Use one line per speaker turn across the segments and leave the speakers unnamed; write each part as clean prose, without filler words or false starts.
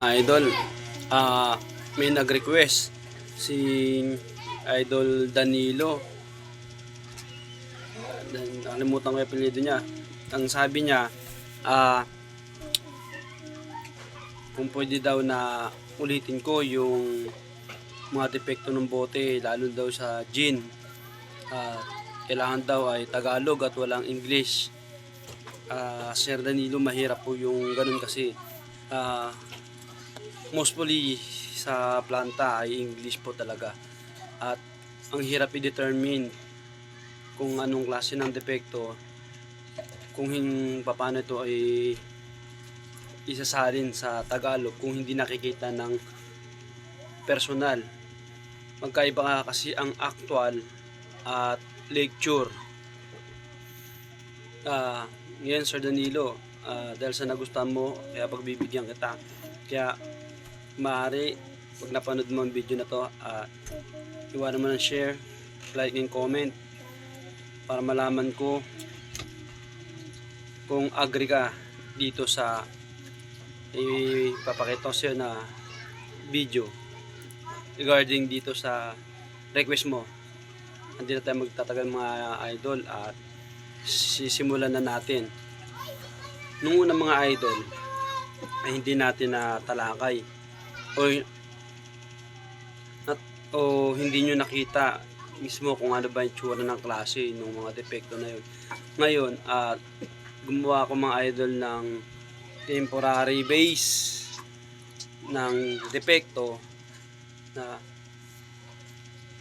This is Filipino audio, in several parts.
Idol, may nag-request si Idol Danilo. Nakalimutan ko yung apelyido niya. Ang sabi niya, kung pwede daw na ulitin ko yung mga depekto ng bote, lalo daw sa gin. Kailangan daw ay Tagalog at walang English. Sir Danilo, mahirap po yung ganun kasi mostly sa planta ay English po talaga, at ang hirap i-determine kung anong klase ng depekto, kung paano ito ay isasalin sa Tagalog kung hindi nakikita ng personal. Magkaiba nga kasi ang actual at lecture. Ngayon Sir Danilo, dahil sa nagustuhan mo, kaya pagbibigyan kita. Kaya maaari, pag napanood mo ang video na to, iwanan mo ng share, like and comment para malaman ko kung agree ka dito sa ipapakita ko sa'yo na video regarding dito sa request mo. Hindi na tayo magtatagal mga idol, at sisimulan na natin. Nung unang mga idol ay hindi natin natalakay o hindi nyo nakita mismo kung ano ba yung tsura ng klase ng mga depekto na yun. Ngayon, gumawa ko mga idol ng temporary base ng depekto na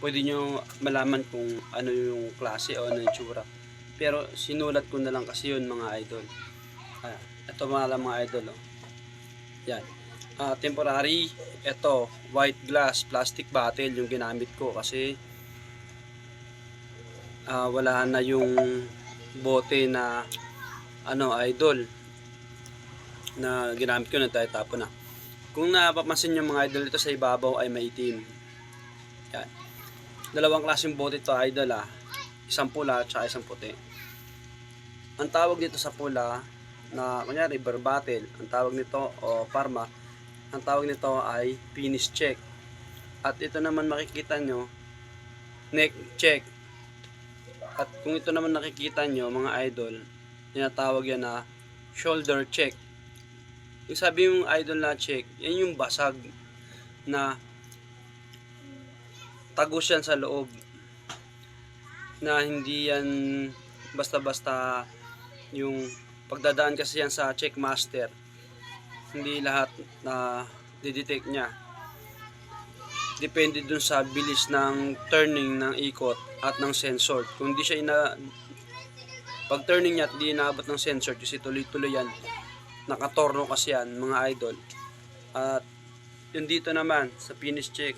pwede nyo malaman kung ano yung klase o ano yung tsura. Pero sinulat ko na lang kasi yun mga idol. Ito mga idol. Yan. Temporary, ito white glass plastic bottle yung ginamit ko kasi wala na yung bote na idol na ginamit ko, na tayo tapo na. Kung napapansin nyo mga idol, ito sa ibabaw ay maitim. Yan. Dalawang klaseng bote ito idol, isang pula at saka isang puti. Ang tawag dito sa pula na kunyari beer bottle, ang tawag nito o Parma, ang tawag nito ay finish check. At ito naman makikita nyo, neck check. At kung ito naman nakikita nyo mga idol, tinatawag yan na shoulder check. Yung sabi yung idol na check, yan yung basag na tagos yan sa loob, na hindi yan basta-basta yung pagdadaan kasi yan sa check master. Hindi lahat na didetect niya. Depende dun sa bilis ng turning ng ikot at ng sensor. Kung di siya pag turning niya at di inaabot ng sensor, kasi tuloy-tuloy yan, nakatorno kasi yan mga idol. At yun dito naman sa finish check,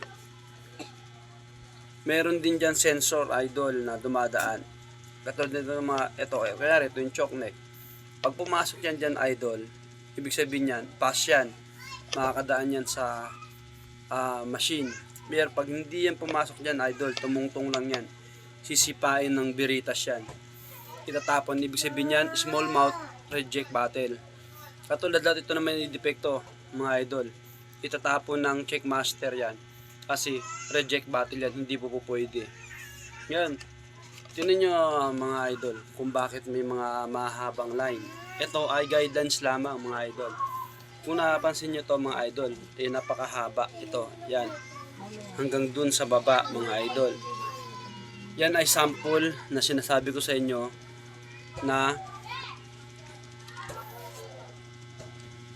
meron din dyan sensor idol na dumadaan. Katulad nito mga ito, kaya ito yung choke neck. Pag pumasok yan dyan idol, ibig sabihin yan, pass yan, makakadaan yan sa machine. Pero pag hindi yan pumasok dyan idol, tumungtong lang yan, sisipain ng biritas yan, itatapon. Ibig sabihin yan, small mouth reject bottle. Katulad lahat ito naman yung depekto mga idol, itatapon ng check master yan kasi reject bottle yan, hindi po pwede. Yan, tinan nyo mga idol kung bakit may mga mahabang line. Ito ay guidance lamang mga idol. Kung napansin nyo to mga idol, napakahaba ito. Yan, hanggang dun sa baba mga idol. Yan ay sample na sinasabi ko sa inyo na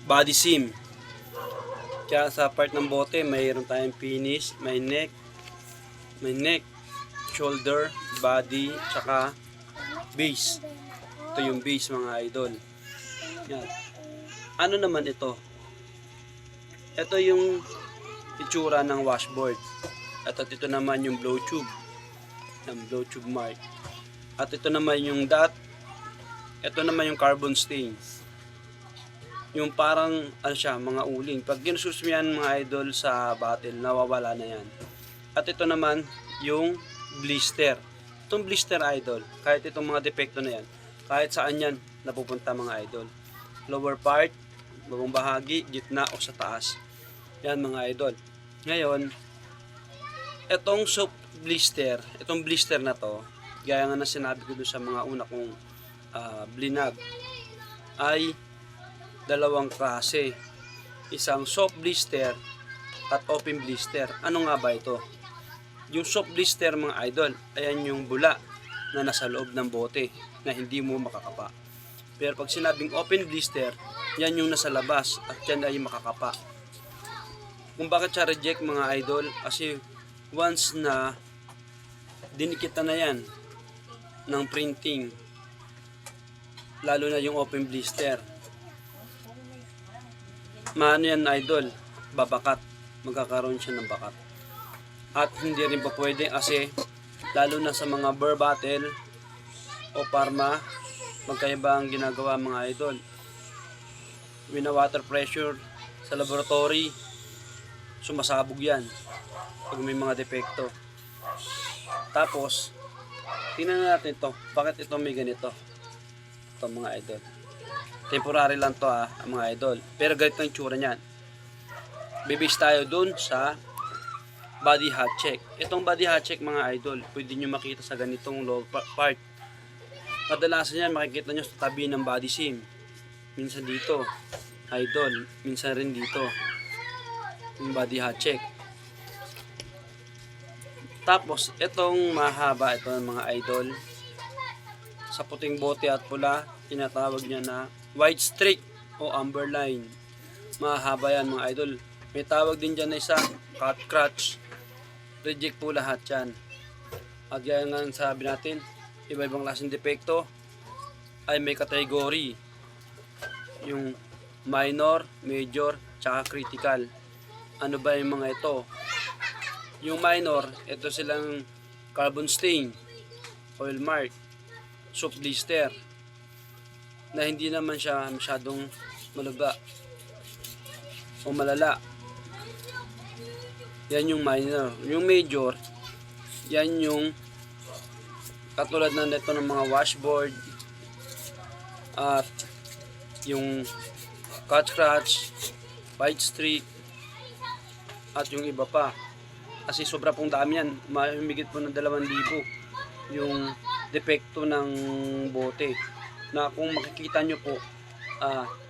body seam. Kaya sa part ng bote, mayroon tayong finish, may neck, shoulder, body, tsaka base. Ito yung base mga idol. Yan. Ano naman ito? Ito yung itsura ng washboard. At ito naman yung blow tube. Yung blow tube mark. At ito naman yung dot. Ito naman yung carbon stains. Yung parang mga uling. Pag ginususmihan mga idol sa bottle, nawawala na yan. At ito naman yung blister. Itong blister idol, kahit itong mga depekto na yan, kahit saan yan napupunta mga idol. Lower part, bagong bahagi, gitna o sa taas. Yan mga idol. Ngayon, itong soap blister, itong blister na to, gaya nga na sinabi ko doon sa mga una kong blinag, ay dalawang klase. Isang soap blister at open blister. Ano nga ba ito? Yung soap blister mga idol, ayan yung bula na nasa loob ng bote na hindi mo makakapa. Pero pag sinabing open blister, yan yung nasa labas at yan ay makakapa. Kung bakit siya reject mga idol, kasi once na dinikita na yan ng printing, lalo na yung open blister, maano yan idol, babakat, magkakaroon siya ng bakat. At hindi rin pa pwede kasi lalo na sa mga Burr Bottle o Parma, magkaiba ang ginagawa mga idol. Wina-water pressure sa laboratory, sumasabog yan pag may mga depekto. Tapos, tingnan natin ito. Bakit ito may ganito? Ito mga idol. Temporary lang to mga idol. Pero ganito ang tsura niyan. Bibis tayo dun sa body hot check. Itong body hot check mga idol, pwede nyo makita sa ganitong lower part. Kadalasan yan makikita nyo sa tabi ng body seam. Minsan dito, idol. Minsan rin dito. Yung body hot check. Tapos, itong mahaba, ito mga idol. Sa puting bote at pula, tinatawag niya na white streak o amber line. Mahaba yan mga idol. May tawag din dyan na isa, cut crutch. Reject po lahat yan. At yan nga sabi natin, iba-ibang klaseng depekto ay may kategory. Yung minor, major, tsaka critical. Ano ba yung mga ito? Yung minor, ito silang carbon stain, oil mark, soap blister, na hindi naman siya masyadong malaga o malala. Yan yung minor. Yung major, yan yung katulad na nito ng mga washboard at yung cut scratch, white streak at yung iba pa. Kasi sobra pong dami yan. Humigit po ng 2,000 yung depekto ng bote. Na kung makikita nyo po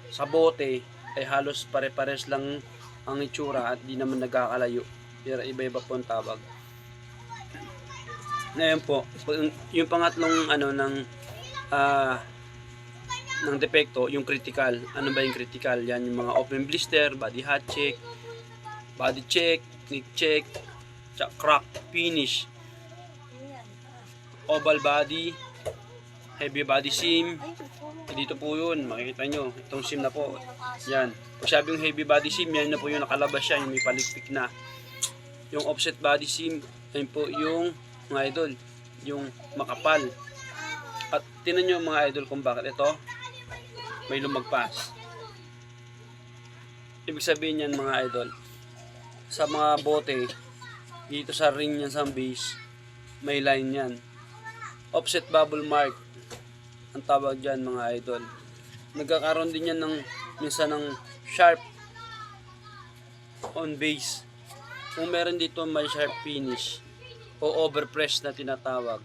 sa bote ay halos pare-pares lang ang itsura at di naman nagkakalayo. Pero iba-iba po ang tawag. Ngayon po, yung pangatlong ng depekto, yung critical. Ano ba yung critical? Yan yung mga open blister, body hot check, body check, nick check, crack finish, oval body, heavy body seam. Dito po yun, makikita nyo, itong seam na po. Yan. Pag sabi yung heavy body seam, yan na po yung nakalabas siya, yung may palikpik na. Yung offset body seam, yan po yung mga idol, yung makapal. At tinan nyo mga idol kung bakit ito may lumagpas. Ibig sabihin yan mga idol, sa mga bote, dito sa ring yan sa base, may line yan. Offset bubble mark ang tawag dyan mga idol. Nagkakaroon din yan ng minsan ng sharp on base. Kung meron dito may sharp finish o overpress na tinatawag.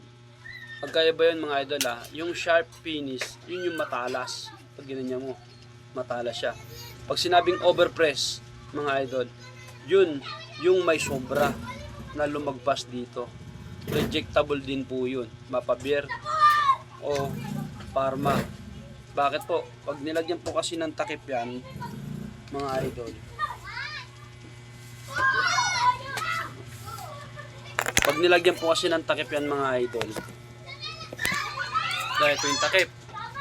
Pagkaiba yun mga idol yung sharp finish, yun yung matalas. Pag ginanya mo, matalas siya. Pag sinabing overpress mga idol, yun yung may sobra na lumagpas dito. Rejectable din po yun. Mapa-beer o Parma. Bakit po? Pag nilagyan po kasi ng takip yan, mga idol, pag nilagyan po kasi ng takip yan mga idol, dahil ito yung takip,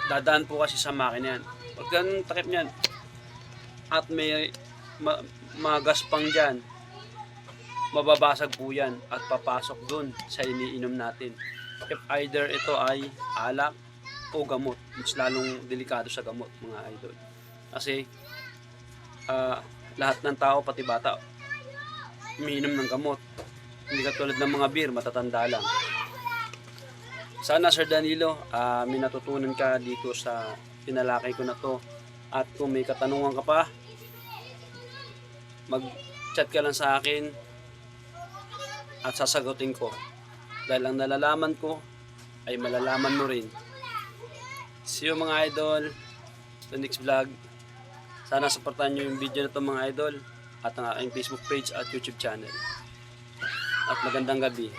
dadaan po kasi sa makina yan. Pag ganun takip yan at may magaspang dyan, mababasag po yan at papasok dun sa iniinom natin. If either ito ay alak o gamot, mas lalong delikado sa gamot mga idol. Kasi lahat ng tao, pati bata, umiinom ng gamot. Hindi katulad ng mga beer, matatanda lang. Sana Sir Danilo, may natutunan ka dito sa pinalakay ko na to. At kung may katanungan ka pa, mag-chat ka lang sa akin at sasagutin ko. Dahil ang nalalaman ko ay malalaman mo rin. See you mga idol sa next vlog. Sana supportahan nyo yung video na to mga idol at ang aking Facebook page at YouTube channel. At magandang gabi.